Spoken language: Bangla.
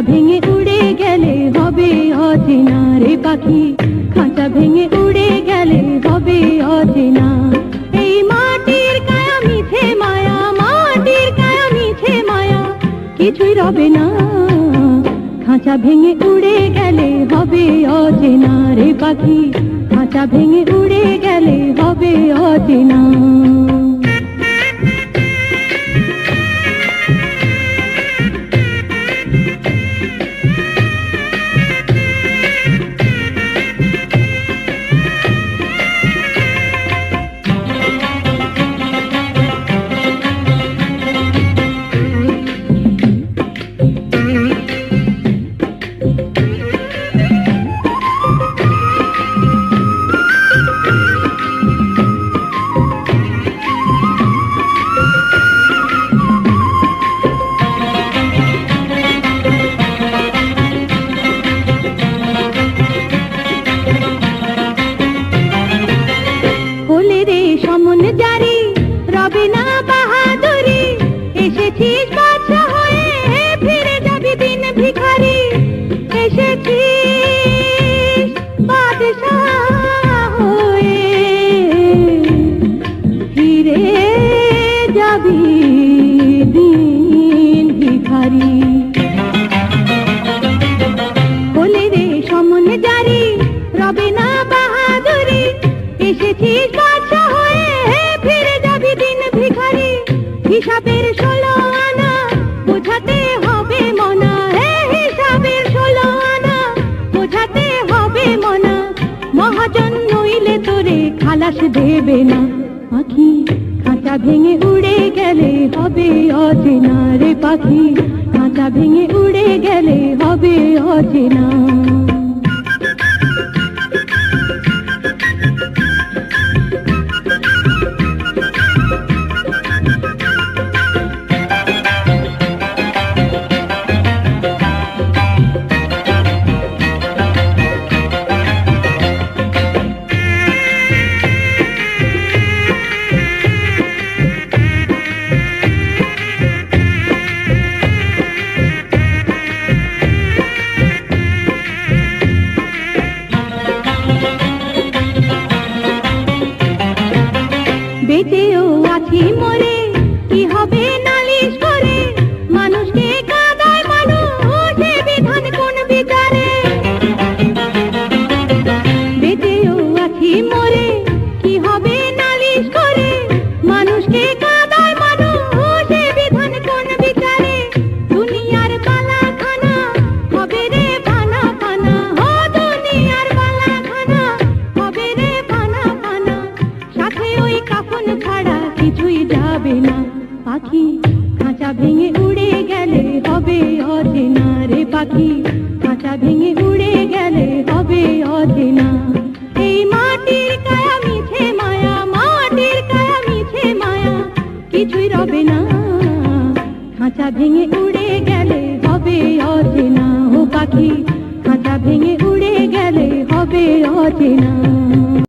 ভেঙে উড়ে গেলে হবে অচেনা রে পাখি, খাঁচা ভেঙে উড়ে গেলে হবে অচেনা। এই মাটির কায়া মিছে মায়া, মাটির কায়া মিছে মায়া, কিছুই রবে না। খাঁচা ভেঙে উড়ে গেলে হবে অচেনা রে পাখি, খাঁচা ভেঙে উড়ে গেলে হবে অচেনা। সমন জারি রবে না বাহাদুরি, এসেছিস বাদশা হয়ে ফিরে যাবি দিন ভিখারি, এসেছিস বাদশা হয়ে ফিরে যাবি দিন ভিখারি। বলে রে সমন জারি রবে না বাহাদুরি, এসেছিস বাদশা হয়ে ফিরে যাবি দিন ভিখারি। হিসাবের 16 আনা বোঝাতে হবে মনা, হিসাবের 16 আনা বোঝাতে হবে মনা। মহাজন নইলে তোরে খালাস দেবে না পাখি, খাঁচা ভেঙে উড়ে গেলে হবে অচেনা রে পাখি, খাঁচা ভেঙে উড়ে গেলে হবে অচেনা। বেঁচেও আছি মরে কি হবে নালিশ করে, মানুষকে কাঁদায় মানুষে বিধান কোন বিচারে। বেঁচেও আছি মরে কি হবে নালিশ করে, মানুষকে কাঁদায় মানুষে বিধান কোন বিচারে। দুনিয়ার বালা খানা হবে রে পানা পানা, ও দুনিয়ার বালা খানা হবে রে পানা পানা। সাথে ওই কাফন ছাড়া কিছুই যাবে না পাখি, খাঁচা ভেঙে উড়ে গেলে হবে অচেনা রে পাখি, খাঁচা ভেঙে উড়ে গেলে হবে অচেনা। এই মাটির কায়া মিছে মায়া, মাটির কায়া মিছে মায়া, কিছুই রবে না। খাঁচা ভেঙে উড়ে গেলে হবে অচেনা ও পাখি, খাঁচা ভেঙে উড়ে গেলে হবে অচেনা।